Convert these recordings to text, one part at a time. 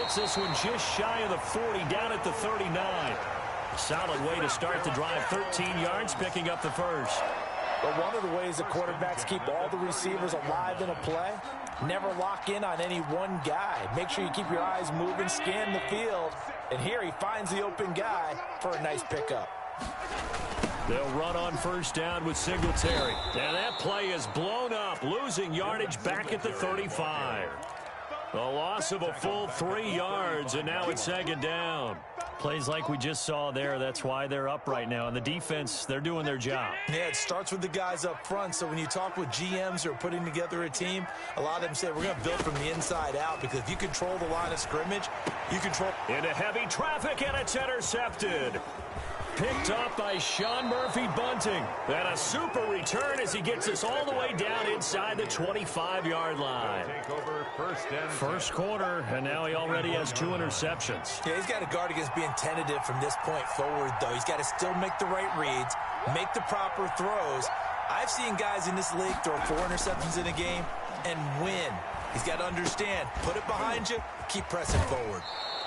Gets this one just shy of the 40, down at the 39. A solid way to start the drive. 13 yards, picking up the first. But one of the ways the quarterbacks keep all the receivers alive in a play, never lock in on any one guy. Make sure you keep your eyes moving, scan the field. And here he finds the open guy for a nice pickup. They'll run on first down with Singletary. And that play is blown up, losing yardage back at the 35. A loss of a full 3 yards, and now it's second down. Plays like we just saw there, that's why they're up right now. And the defense, they're doing their job. Yeah, it starts with the guys up front. So when you talk with GMs who are putting together a team, a lot of them say, we're going to build from the inside out. Because if you control the line of scrimmage, you control... Into heavy traffic, and it's intercepted. Picked up by Sean Murphy-Bunting. And a super return as he gets us all the way down inside the 25-yard line. First quarter, and now he already has 2 interceptions. Yeah, he's got to guard against being tentative from this point forward, though. He's got to still make the right reads, make the proper throws. I've seen guys in this league throw 4 interceptions in a game and win. He's got to understand, put it behind you, keep pressing forward.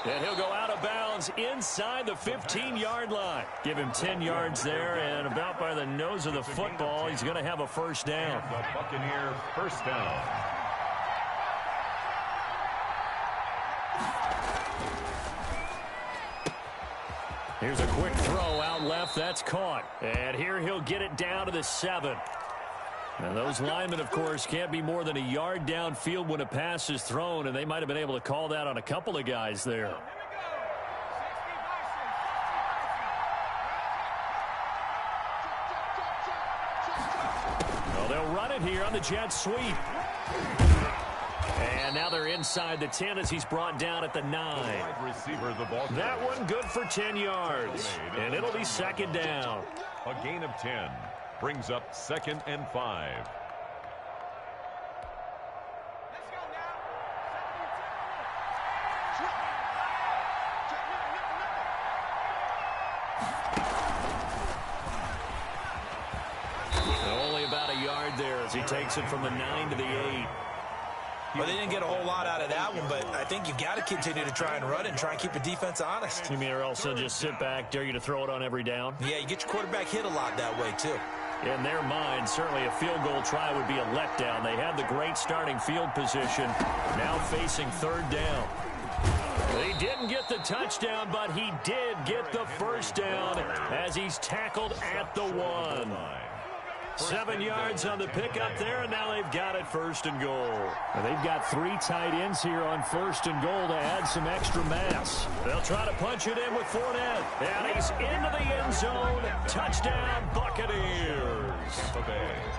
And he'll go out of bounds inside the 15-yard line. Give him 10 yards there, and about by the nose of the football, he's going to have a first down. The Buccaneer first down. Here's a quick throw out left. That's caught. And here he'll get it down to the 7. Now, those linemen, of course, can't be more than a yard downfield when a pass is thrown, and they might have been able to call that on a couple of guys there. Well, they'll run it here on the jet sweep. And now they're inside the 10 as he's brought down at the 9. That one good for 10 yards, and it'll be second down. A gain of 10. Brings up 2nd and 5. Only about a yard there as he takes it from the 9 to the 8. Well, they didn't get a whole lot out of that one, but I think you've got to continue to try and run and try and keep the defense honest. You mean or else they'll just sit back, dare you to throw it on every down? Yeah, you get your quarterback hit a lot that way, too. In their mind, certainly a field goal try would be a letdown. They had the great starting field position, now facing third down. He didn't get the touchdown, but he did get the first down as he's tackled at the 1. 7 yards on the pickup there, and now they've got it first and goal. Now they've got 3 tight ends here on first and goal to add some extra mass. They'll try to punch it in with Fournette. And he's into the end zone. Touchdown, Buccaneers.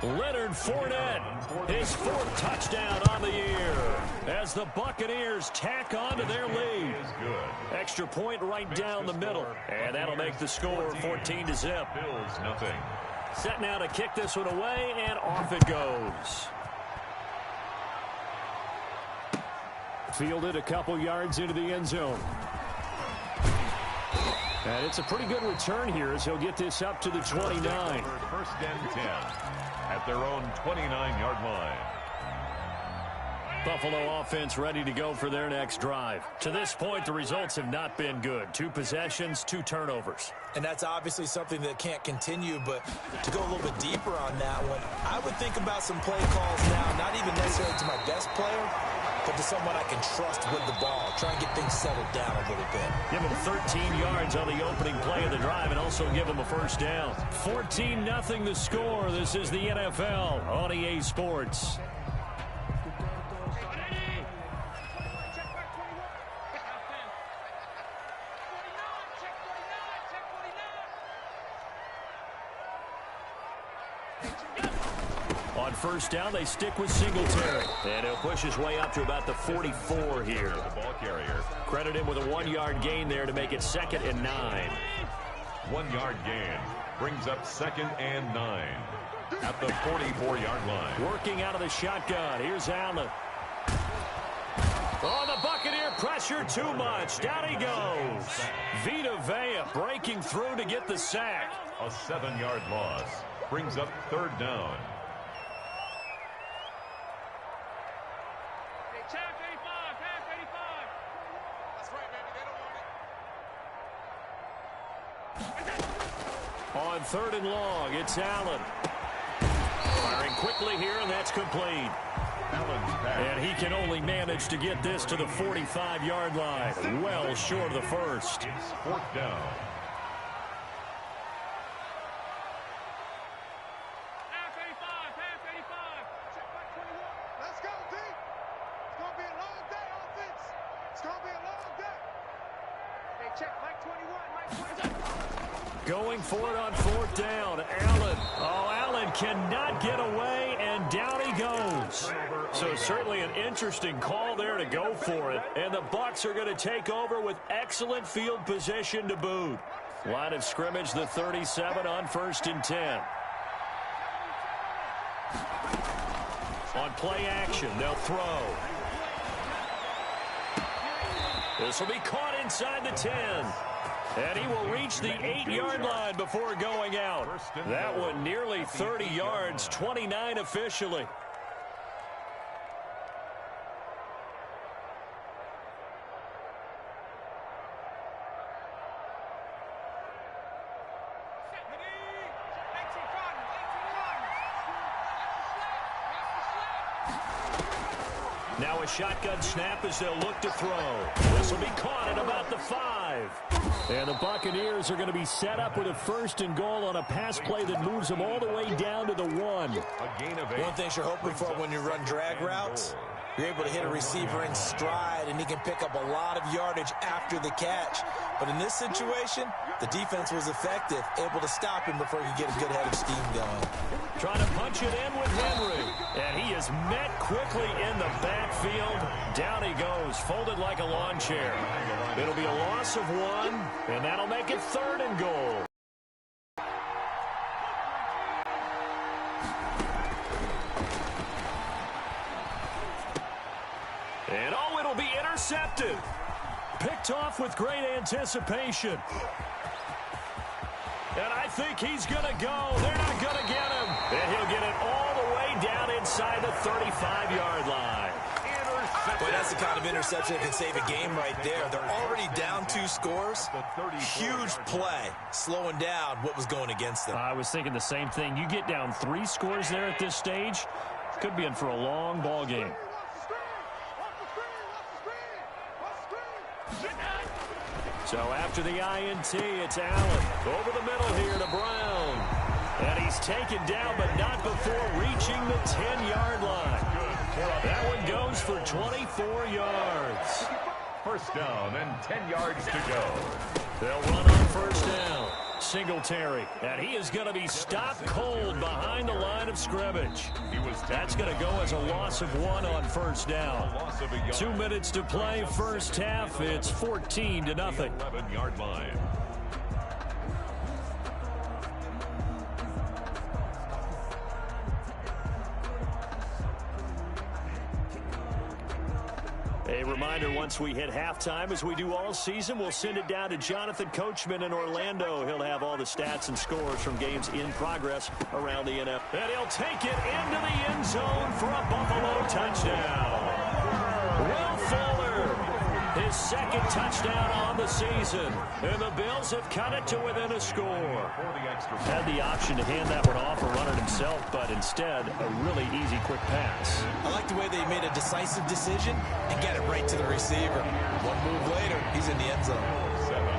Leonard Fournette, his 4th touchdown on the year as the Buccaneers tack on to their lead. Extra point right down the middle, and that'll make the score 14-0. Bills nothing. Set now to kick this one away, and off it goes. Fielded a couple yards into the end zone. And it's a pretty good return here as he'll get this up to the 29. First and 10 at their own 29-yard line. Buffalo offense ready to go for their next drive. To this point, the results have not been good. 2 possessions, 2 turnovers. And that's obviously something that can't continue, but to go a little bit deeper on that one, I would think about some play calls now, not even necessarily to my best player, but to someone I can trust with the ball. Try and get things settled down a little bit. Give him 13 yards on the opening play of the drive and also give him a first down. 14-0 the score. This is the NFL on EA Sports. On first down, they stick with Singletary. And he'll push his way up to about the 44 here. The ball carrier. Credit him with a 1-yard gain there to make it 2nd and 9. 1-yard gain brings up 2nd and 9 at the 44-yard line. Working out of the shotgun. Here's Allen. Oh, the Buccaneer pressure too much. Down he goes. Vita Vea breaking through to get the sack. A 7-yard loss brings up 3rd down. on 3rd and long. It's Allen. Firing quickly here, and that's complete. And he can only manage to get this to the 45-yard line. Well short of the first. It's 4th down. Going for it on 4th down. Allen. Oh, Allen cannot get away, and down he goes. So certainly an interesting call there to go for it. And the Bucs are going to take over with excellent field position to boot. Line of scrimmage, the 37 on 1st and 10. On play action, they'll throw. This will be caught inside the 10. And he will reach the 8-yard line before going out. That one nearly 30 yards, 29 officially. Now a shotgun snap as they'll look to throw. This will be caught at about the 5. And the Buccaneers are going to be set up with a 1st and goal on a pass play that moves them all the way down to the 1. One thing you're hoping for when you run drag routes, you're able to hit a receiver in stride, and he can pick up a lot of yardage after the catch. But in this situation, the defense was effective, able to stop him before he could get a good head of steam going. Trying to punch it in with Henry. And he is met quickly in the backfield. Down he goes, folded like a lawn chair. It'll be a loss of 1, and that'll make it 3rd and goal. And oh, it'll be intercepted. Picked off with great anticipation. And I think he's going to go. They're not going to get him. And he'll get it all the way down inside the 35-yard line. Boy, that's the kind of interception that can save a game right there. They're already down 2 scores. Huge play, slowing down what was going against them. I was thinking the same thing. You get down 3 scores there at this stage, could be in for a long ball game. So after the INT, it's Allen. Over the middle here to Brown. And he's taken down, but not before reaching the 10-yard line. That one goes for 24 yards. 1st down and 10 yards to go. They'll run on 1st down. Singletary. And he is going to be stopped cold behind the line of scrimmage. That's going to go as a loss of 1 on 1st down. 2 minutes to play, 1st half. It's 14-0. 11-yard line. A reminder, once we hit halftime, as we do all season, we'll send it down to Jonathan Coachman in Orlando. He'll have all the stats and scores from games in progress around the NFL. And he'll take it into the end zone for a Buffalo touchdown. Will Fuller, his 2nd touchdown on the season. And the Bills have cut it to within a score. Had the option to hand that one off or run it himself, but instead, a really easy, quick pass. I like the way they made a decisive decision and get it right to the receiver. 1 move later, he's in the end zone.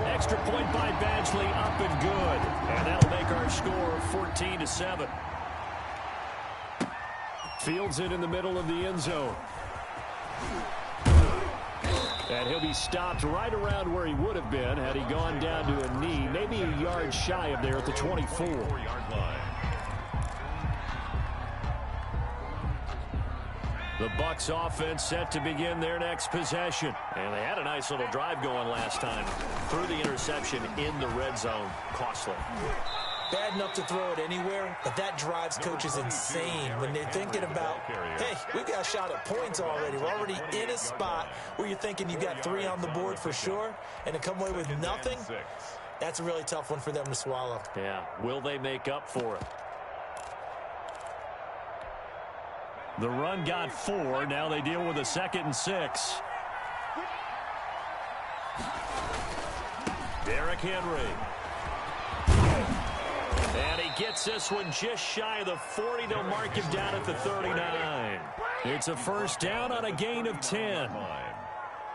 Extra point by Badgley, up and good. And that'll make our score 14-7. Fields it in the middle of the end zone. And he'll be stopped right around where he would have been had he gone down to a knee, maybe a yard shy of there at the 24. 4-yard line. The Bucs offense set to begin their next possession. And they had a nice little drive going last time. Threw the interception in the red zone. Costly. Bad enough to throw it anywhere, but that drives coaches insane when they're thinking about, hey, we've got a shot at points already. We're already in a spot where you're thinking you've got 3 on the board for sure, and to come away with nothing, that's a really tough one for them to swallow. Yeah, will they make up for it? The run got 4. Now they deal with a 2nd and 6. Derrick Henry. And he gets this one just shy of the 40. They'll mark him down at the 39. It's a first down on a gain of 10.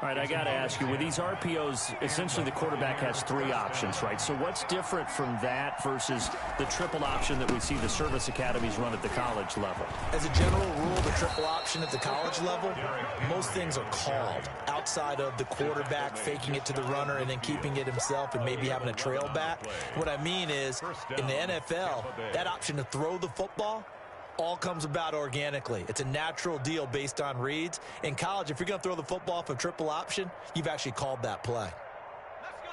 All right, I got to ask you, with these RPOs, essentially the quarterback has 3 options, right? So what's different from that versus the triple option that we see the service academies run at the college level? As a general rule, the triple option at the college level, most things are called outside of the quarterback faking it to the runner and then keeping it himself and maybe having a trail back. What I mean is, in the NFL, that option to throw the football all comes about organically. It's a natural deal based on reads. In college, if you're going to throw the football off a triple option, you've actually called that play.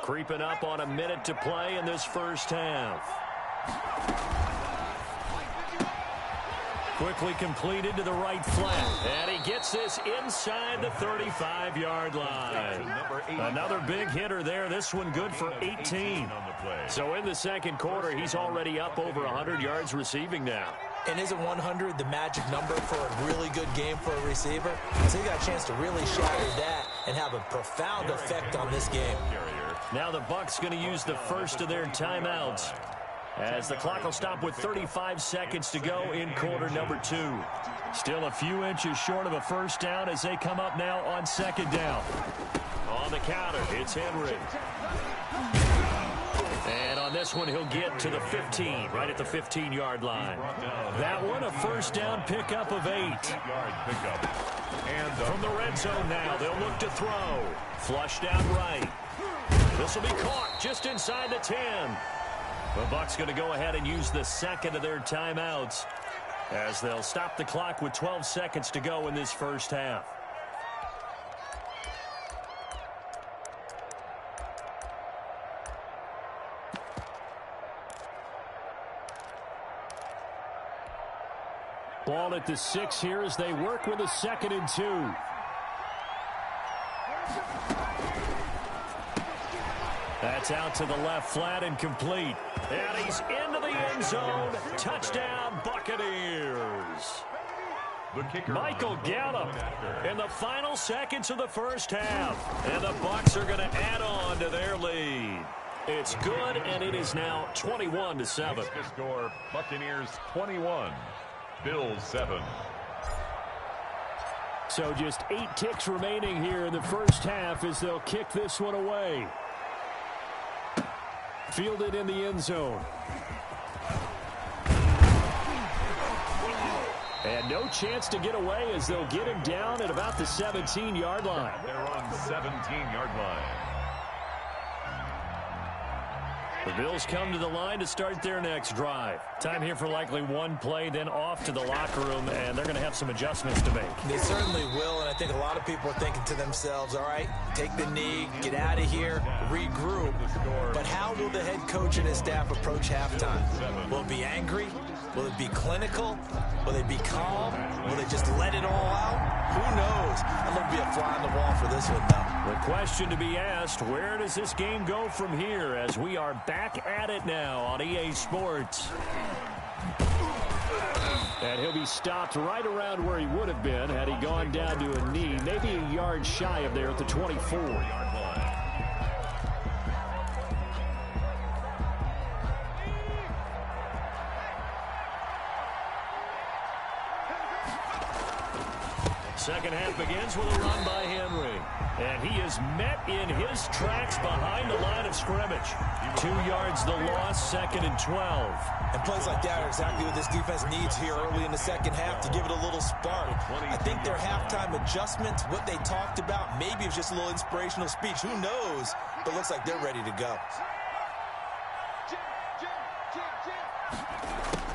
Creeping up on a minute to play in this first half. Quickly completed to the right flat. And he gets this inside the 35-yard line. Another big hitter there. This one good for 18. So in the second quarter, he's already up over 100 yards receiving now. And isn't 100 the magic number for a really good game for a receiver? So you got a chance to really shatter that and have a profound effect on this game. Now the Bucs going to use the first of their timeouts, as the clock will stop with 35 seconds to go in quarter number 2. Still a few inches short of a first down as they come up now on second down. On the counter, it's Henry. And on this one, he'll get to the 15, right at the 15-yard line. That one, a first down pickup of 8. And from the red zone now, they'll look to throw. Flushed out right. This will be caught just inside the 10. The Bucs going to go ahead and use the second of their timeouts, as they'll stop the clock with 12 seconds to go in this first half. Ball at the 6 here as they work with a 2nd and 2. That's out to the left flat and complete. And he's into the end zone. Touchdown, Buccaneers. Michael Gallup in the final seconds of the first half. And the Bucs are going to add on to their lead. It's good, and it is now 21-7. The score, Buccaneers 21. Bills 7. So just 8 ticks remaining here in the first half as they'll kick this one away. Fielded in the end zone. And no chance to get away as they'll get him down at about the 17-yard line. They're on 17-yard line. The Bills come to the line to start their next drive. Time here for likely one play, then off to the locker room, and they're going to have some adjustments to make. They certainly will, and I think a lot of people are thinking to themselves, all right, take the knee, get out of here, regroup. But how will the head coach and his staff approach halftime? Will it be angry? Will it be clinical? Will they be calm? Will they just let it all out? Who knows? I'm going to be a fly on the wall for this one, though. The question to be asked, where does this game go from here as we are back at it now on EA Sports? And he'll be stopped right around where he would have been had he gone down to a knee, maybe a yard shy of there at the 24-yard line. Second half begins with a run by Henry. And he is met in his tracks behind the line of scrimmage. 2 yards the loss, 2nd and 12. And plays like that are exactly what this defense needs here early in the second half to give it a little spark. I think their halftime adjustments, what they talked about, maybe it was just a little inspirational speech. Who knows? But it looks like they're ready to go.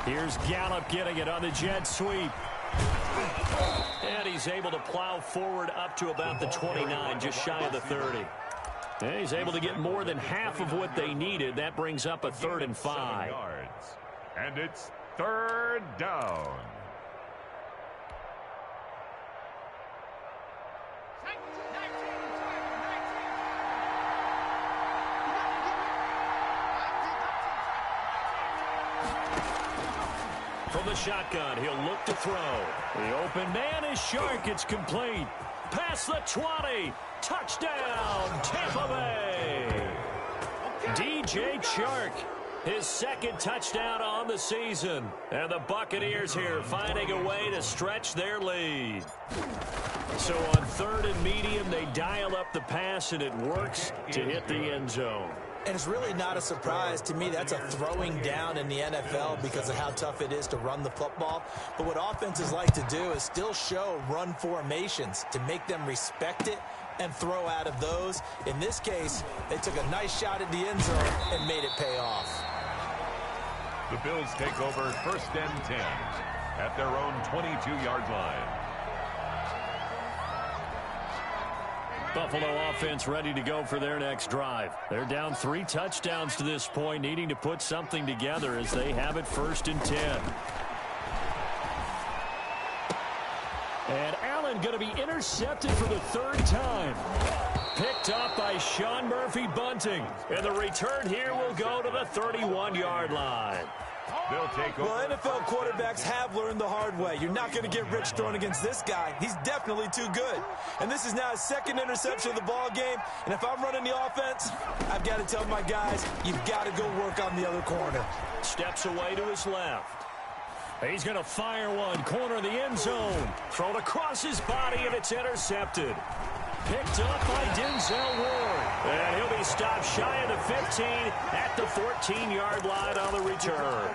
Here's Gallup getting it on the jet sweep. And he's able to plow forward up to about the 29, just shy of the 30. And he's able to get more than half of what they needed. That brings up a 3rd and 5. And it's 3rd down. From the shotgun, he'll look to throw. The open man is Shark. It's complete. Past the 20. Touchdown, Tampa Bay. DJ Shark. His second touchdown on the season. And the Buccaneers here finding a way to stretch their lead. So on 3rd and medium, they dial up the pass, and it works to hit the end zone. And it's really not a surprise to me. That's a throwing down in the NFL because of how tough it is to run the football. But what offenses like to do is still show run formations to make them respect it and throw out of those. In this case, they took a nice shot at the end zone and made it pay off. The Bills take over 1st and 10 at their own 22-yard line. Buffalo offense ready to go for their next drive. They're down 3 touchdowns to this point, needing to put something together as they have it 1st and 10. And Allen going to be intercepted for the 3rd time. Picked up by Sean Murphy-Bunting. And the return here will go to the 31-yard line. They'll take over. Well, NFL quarterbacks have learned the hard way. You're not going to get rich throwing against this guy. He's definitely too good. And this is now his 2nd interception of the ball game. And if I'm running the offense, I've got to tell my guys, you've got to go work on the other corner. Steps away to his left. He's going to fire one. Corner of the end zone. Thrown across his body, and it's intercepted. Picked up by Denzel Ward. And he'll be stopped shy of the 15 at the 14-yard line on the return.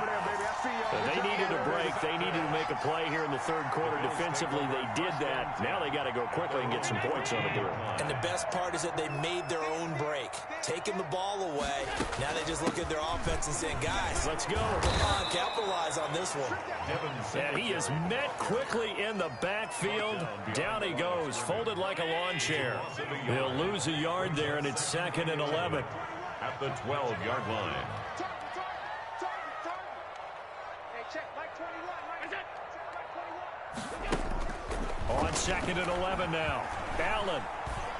But they needed a break. They needed to make a play here in the 3rd quarter. Defensively, they did that. Now they got to go quickly and get some points on the board. And the best part is that they made their own break. Taking the ball away. Now they just look at their offense and saying, guys, let's go. Come on, capitalize on this one. And he is met quickly in the backfield. Down he goes, folded like a lawn chair. He'll lose a yard there, and it's 2nd and 11. At the 12-yard line. On 2nd and 11 now. Allen.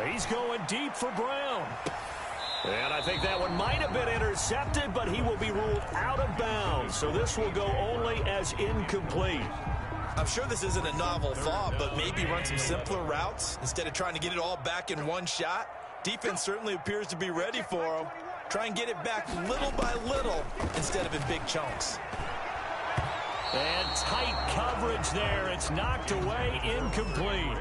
He's going deep for Brown. And I think that one might have been intercepted, but he will be ruled out of bounds. So this will go only as incomplete. I'm sure this isn't a novel thought, but maybe run some simpler routes instead of trying to get it all back in one shot. Defense certainly appears to be ready for him. Try and get it back little by little instead of in big chunks. And tight coverage there. It's knocked away, incomplete.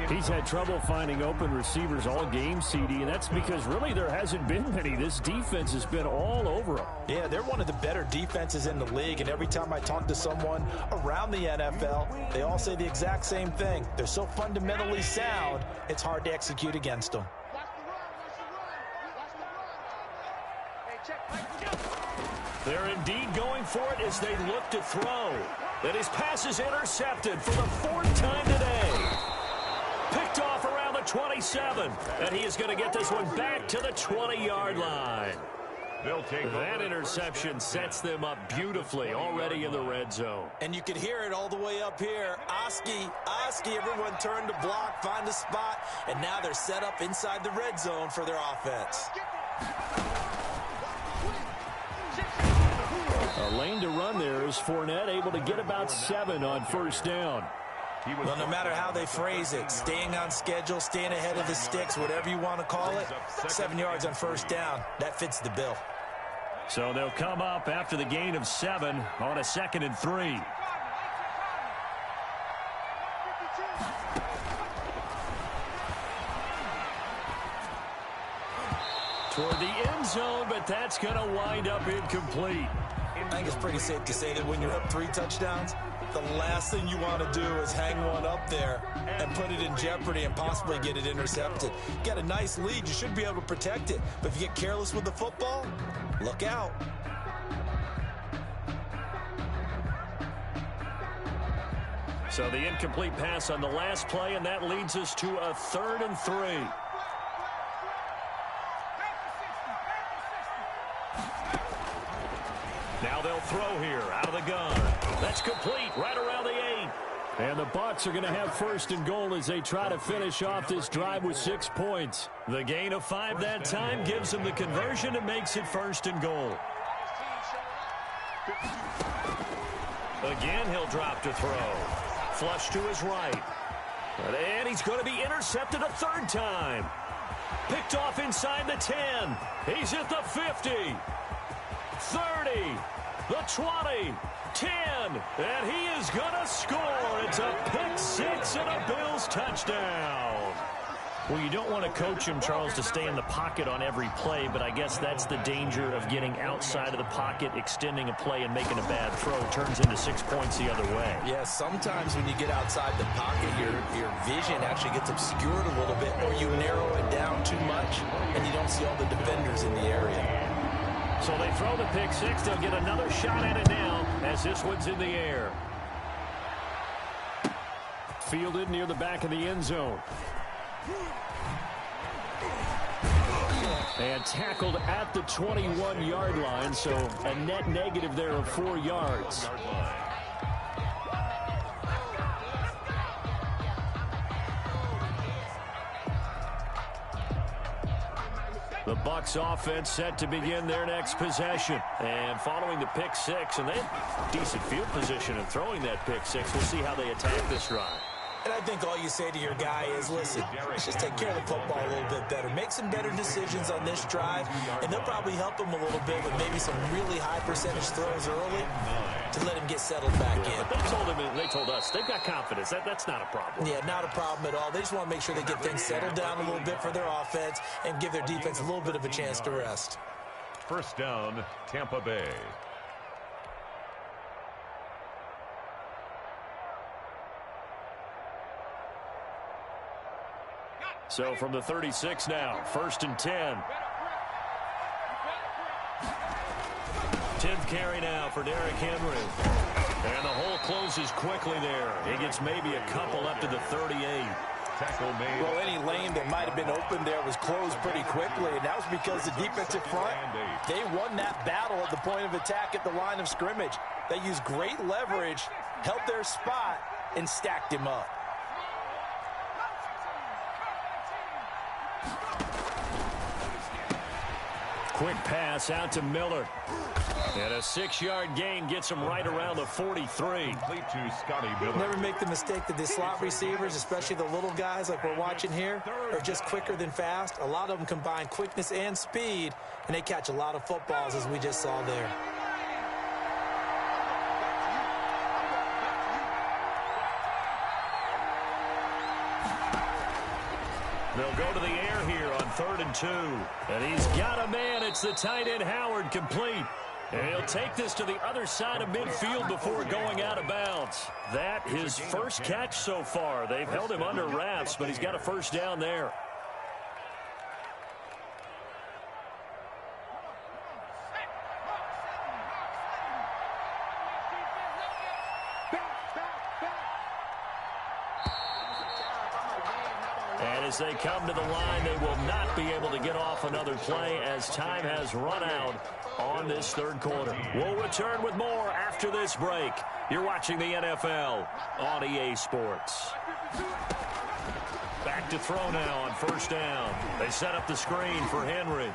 He's had trouble finding open receivers all game, CD, and that's because really there hasn't been many. This defense has been all over him. Yeah, they're one of the better defenses in the league, and every time I talk to someone around the NFL, they all say the exact same thing. They're so fundamentally sound, it's hard to execute against them. They're indeed going for it as they look to throw. And his pass is intercepted for the 4th time today. Picked off around the 27. And he is going to get this one back to the 20-yard line. They'll take that interception sets them up beautifully already in the red zone. And you can hear it all the way up here. Oski, everyone turned to block, find a spot, and now they're set up inside the red zone for their offense. A lane to run there is Fournette, able to get about 7 on 1st down. Well, no matter how they phrase it, staying on schedule, staying ahead of the sticks, whatever you want to call it, 7 yards on 1st down, that fits the bill. So they'll come up after the gain of 7 on a 2nd and 3. Toward the end zone, but that's going to wind up incomplete. I think it's pretty safe to say that when you're up 3 touchdowns, the last thing you want to do is hang one up there and put it in jeopardy and possibly get it intercepted. You got a nice lead. You should be able to protect it. But if you get careless with the football, look out. So the incomplete pass on the last play, and that leads us to a 3rd and 3. Now they'll throw here out of the gun. That's complete right around the 8. And the Bucs are going to have 1st and goal as they try to finish off this drive with 6 points. The gain of 5 that time gives them the conversion and makes it 1st and goal. Again, he'll drop to throw. Flush to his right. And he's going to be intercepted a 3rd time. Picked off inside the 10. He's at the 50. 30, the 20, 10, and he is going to score. It's a pick six and a Bills touchdown. Well, you don't want to coach him, Charles, to stay in the pocket on every play, but I guess that's the danger of getting outside of the pocket, extending a play, and making a bad throw. It turns into 6 points the other way. Yeah, sometimes when you get outside the pocket, your vision actually gets obscured a little bit, or you narrow it down too much, and you don't see all the defenders in the area. So they throw the pick six. They'll get another shot at it now as this one's in the air. Fielded near the back of the end zone. And tackled at the 21-yard line, so a net negative there of 4 yards. The Bucs offense set to begin their next possession. And following the pick six, and they had decent field position in throwing that pick six. We'll see how they attack this drive. And I think all you say to your guy is, listen, let's just take care of the football a little bit better. Make some better decisions on this drive, and they'll probably help him a little bit with maybe some really high percentage throws early to let him get settled back in. But they told us they've got confidence. That's not a problem. Yeah, not a problem at all. They just want to make sure they get things settled down a little bit for their offense and give their defense a little bit of a chance to rest. First down, Tampa Bay. So from the 36 now, 1st and 10. 10th carry now for Derrick Henry. And the hole closes quickly there. He gets maybe a couple up to the 38. Tackle made. Well, any lane that might have been open there was closed pretty quickly, and that was because the defensive front, they won that battle at the point of attack at the line of scrimmage. They used great leverage, held their spot, and stacked him up. Quick pass out to Miller. And a 6-yard gain gets him right around the 43. Complete to Scotty Miller. Never make the mistake that the slot receivers, especially the little guys like we're watching here, are just quicker than fast. A lot of them combine quickness and speed, and they catch a lot of footballs, as we just saw there. They'll go to the air here on 3rd and 2. And he's got a man. It's the tight end Howard, complete. And he'll take this to the other side of midfield before going out of bounds. That his first catch so far. They've held him under wraps, but he's got a first down there. And as they come to the line, they will not be able to get off another play as time has run out on this 3rd quarter. We'll return with more after this break. You're watching the NFL on EA Sports. Back to throw now on 1st down. They set up the screen for Henry.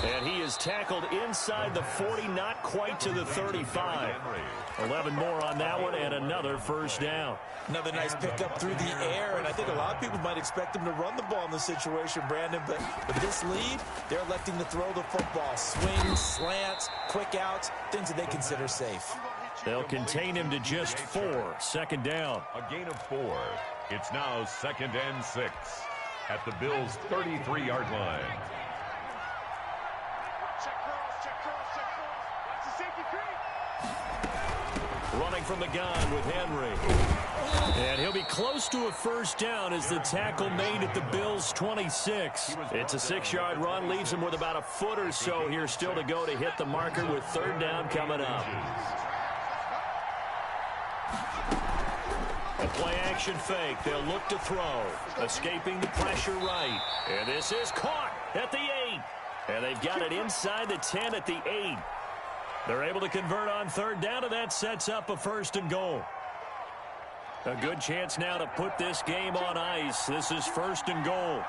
And he is tackled inside the 40, not quite to the 35. 11 more on that one, and another first down. Another nice pickup through the air, and I think a lot of people might expect him to run the ball in this situation, Brandon, but with this lead, they're electing to throw the football. Swings, slants, quick outs, things that they consider safe. They'll contain him to just 4. 2nd down. A gain of 4. It's now 2nd and 6 at the Bills' 33-yard line. Running from the gun with Henry. And he'll be close to a first down as the tackle made at the Bills' 26. It's a 6-yard run, leaves him with about a foot or so here still to go to hit the marker with 3rd down coming up. A play-action fake. They'll look to throw. Escaping the pressure right. And this is caught at the 8. And they've got it inside the 10 at the 8. They're able to convert on 3rd down, and that sets up a 1st and goal. A good chance now to put this game on ice. This is 1st and goal.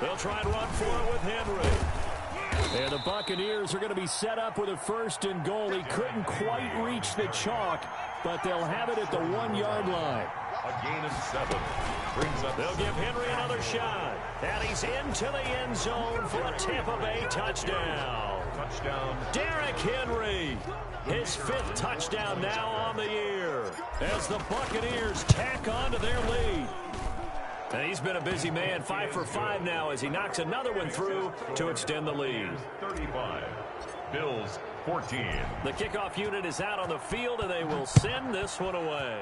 They'll try and run for it with Henry. And the Buccaneers are going to be set up with a 1st and goal. He couldn't quite reach the chalk, but they'll have it at the 1-yard line. A gain of 7. Brings up. They'll give Henry another shot. And he's into the end zone for a Tampa Bay touchdown. Derrick Henry, his 5th touchdown now on the year as the Buccaneers tack on to their lead. And he's been a busy man, 5 for 5 now as he knocks another one through to extend the lead. 35, Bills 14. The kickoff unit is out on the field, and they will send this one away.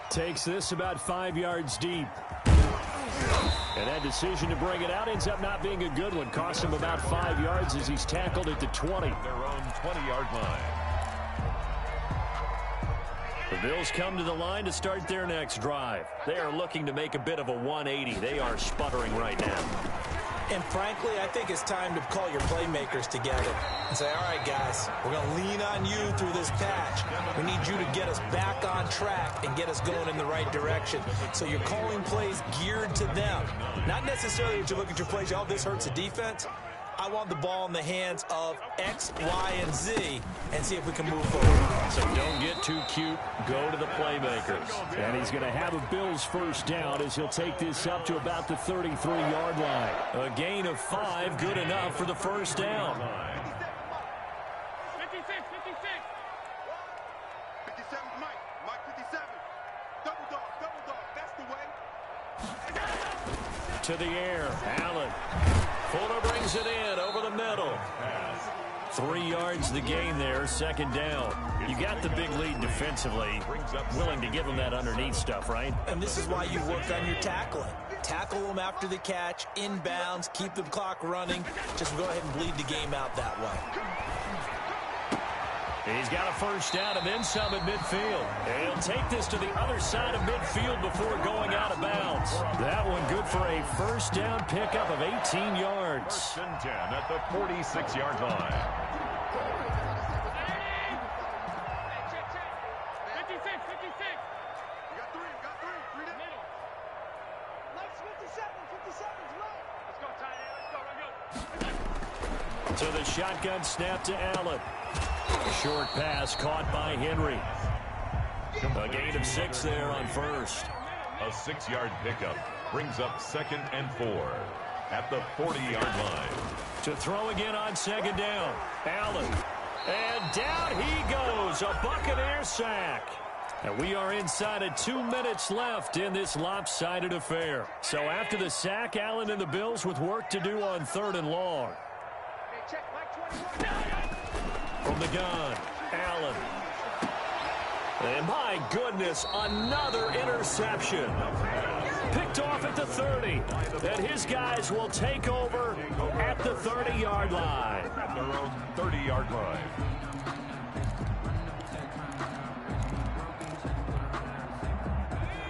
Takes this about 5 yards deep. And that decision to bring it out ends up not being a good one. Costs him about 5 yards as he's tackled at the 20. Their own 20-yard line. The Bills come to the line to start their next drive. They are looking to make a bit of a 180. They are sputtering right now. And frankly, I think it's time to call your playmakers together and say, all right, guys, we're going to lean on you through this patch. We need you to get us back on track and get us going in the right direction. So you're calling plays geared to them. Not necessarily that you look at your plays, oh, this hurts the defense. I want the ball in the hands of X, Y, and Z and see if we can move forward. So don't get too cute. Go to the playmakers. And he's going to have a Bills first down as he'll take this up to about the 33-yard line. A gain of 5, good enough for the first down. 56, 56. 57, Mike 57. Double dog, that's the way. To the air, Allen. Fuller brings it in over the middle. 3 yards the gain there, second down. You got the big lead defensively. Willing to give them that underneath stuff, right? And this is why you work on your tackling. Tackle them after the catch, inbounds, keep the clock running. Just go ahead and bleed the game out that way. He's got a first down and then some at midfield. And he'll take this to the other side of midfield before going out of bounds. That one good for a first down pickup of 18 yards. First and 10 at the 46-yard line. 56, 56. We got three down. Middle. Legs 57, 57's right. Let's go, tight end. Let's go, To the shotgun snap to Allen. Short pass caught by Henry. A gain of 6 there on first. A 6-yard pickup brings up 2nd and 4 at the 40-yard line. To throw again on second down. Allen. And down he goes. A Buccaneer sack. And we are inside of 2 minutes left in this lopsided affair. So after the sack, Allen and the Bills with work to do on 3rd and long. Check, Mike 21. From the gun, Allen. And my goodness, another interception. Picked off at the 30. And his guys will take over at the 30-yard line. At their own 30-yard line.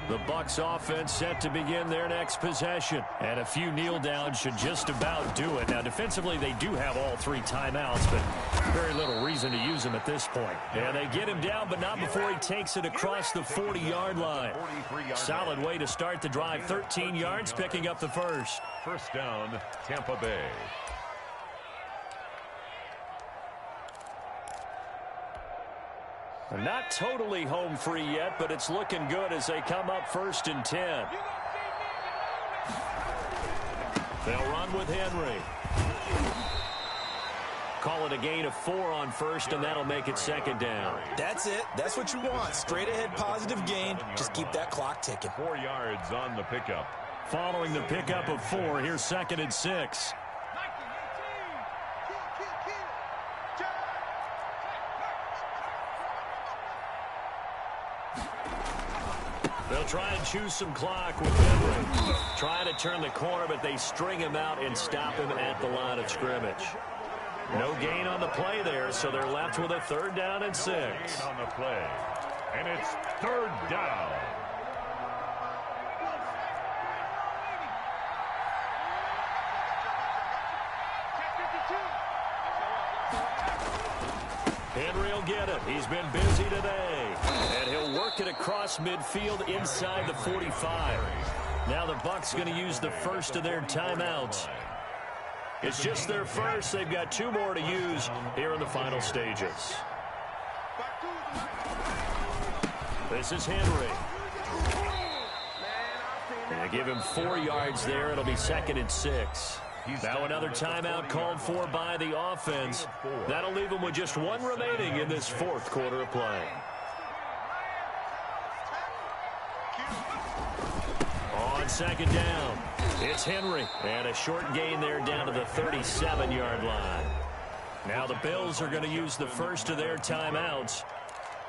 The Bucs offense set to begin their next possession. And a few kneel downs should just about do it. Now, defensively, they do have all 3 timeouts, but very little reason to use them at this point. And they get him down, but not before he takes it across the 40-yard line. Solid way to start the drive. 13 yards, picking up the first. First down, Tampa Bay. Not totally home free yet, but it's looking good as they come up 1st and 10. They'll run with Henry. Call it a gain of 4 on first, and that'll make it second down. That's it. That's what you want. Straight ahead positive gain. Just keep that clock ticking. 4 yards on the pickup. Following the pickup of 4, here's 2nd and 6. They'll try and choose some clock with Henry. Trying to turn the corner, but they string him out and stop him at the line of scrimmage. No gain on the play there, so they're left with a 3rd down and 6. Gain on the play. And it's 3rd down. Henry will get it. He's been busy today. And he'll work it across midfield inside the 45. Now the Bucs going to use the first of their timeouts. It's just their first. They've got 2 more to use here in the final stages. This is Henry. And give him 4 yards there. It'll be 2nd and 6. Now another timeout called for by the offense. That'll leave them with just 1 remaining in this 4th quarter of play. On 2nd down, it's Henry. And a short gain there down to the 37-yard line. Now the Bills are going to use the first of their timeouts,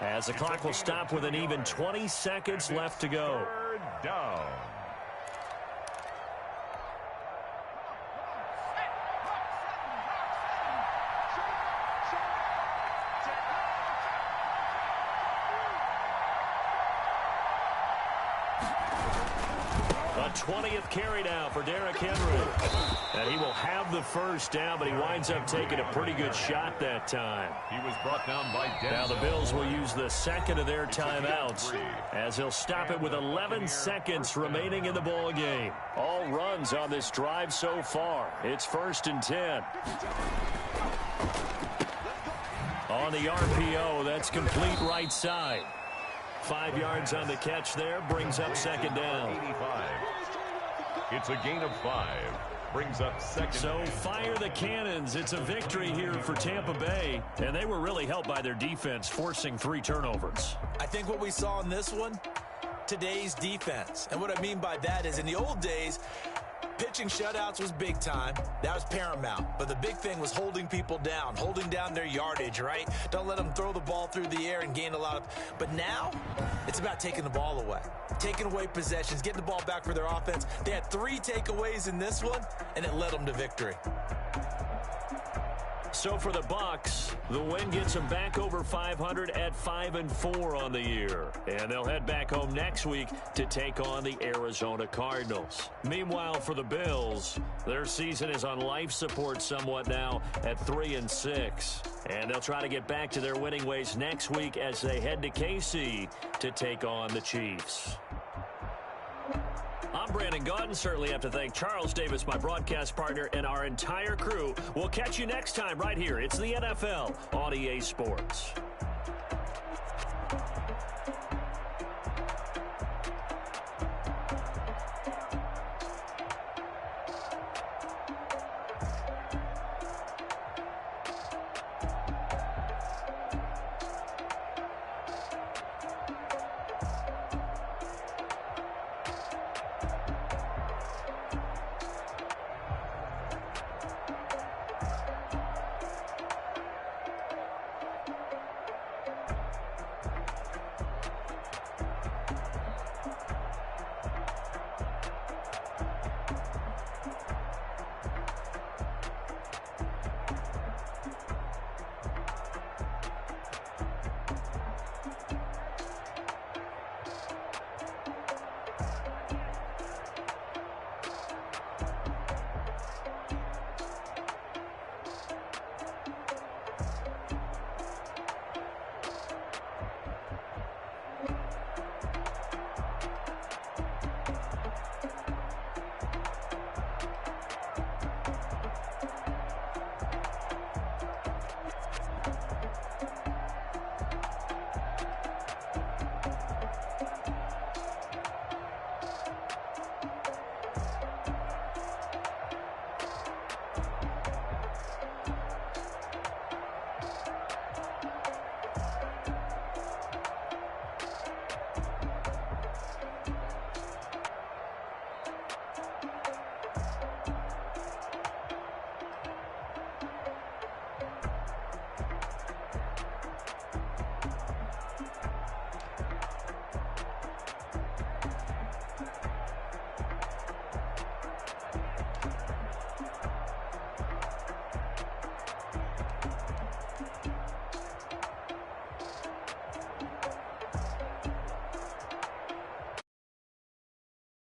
as the clock will stop with an even 20 seconds left to go. 3rd down. A 20th carry now for Derrick Henry. And he will have the first down, but he winds up taking a pretty good shot that time. He was brought down by Denzel. Now the Bills will use the second of their timeouts, as he'll stop it with 11 seconds remaining in the ball game. All runs on this drive so far. It's 1st and 10. On the RPO, that's complete right side. 5 yards on the catch there, brings up 2nd down. 85. It's a gain of 5. Brings up 2nd. So fire the cannons. It's a victory here for Tampa Bay, and they were really helped by their defense, forcing 3 turnovers. I think what we saw in this one, today's defense. And what I mean by that is, in the old days, pitching shutouts was big time. That was paramount. But the big thing was holding people down, holding down their yardage, right? Don't let them throw the ball through the air and gain a lot of... But now, it's about taking the ball away. Taking away possessions, getting the ball back for their offense. They had 3 takeaways in this one, and it led them to victory. So for the Bucs, the win gets them back over 500 at 5-4 on the year. And they'll head back home next week to take on the Arizona Cardinals. Meanwhile, for the Bills, their season is on life support somewhat now at 3-6. And they'll try to get back to their winning ways next week as they head to KC to take on the Chiefs. I'm Brandon Gaudin. Certainly have to thank Charles Davis, my broadcast partner, and our entire crew. We'll catch you next time right here. It's the NFL on EA Sports.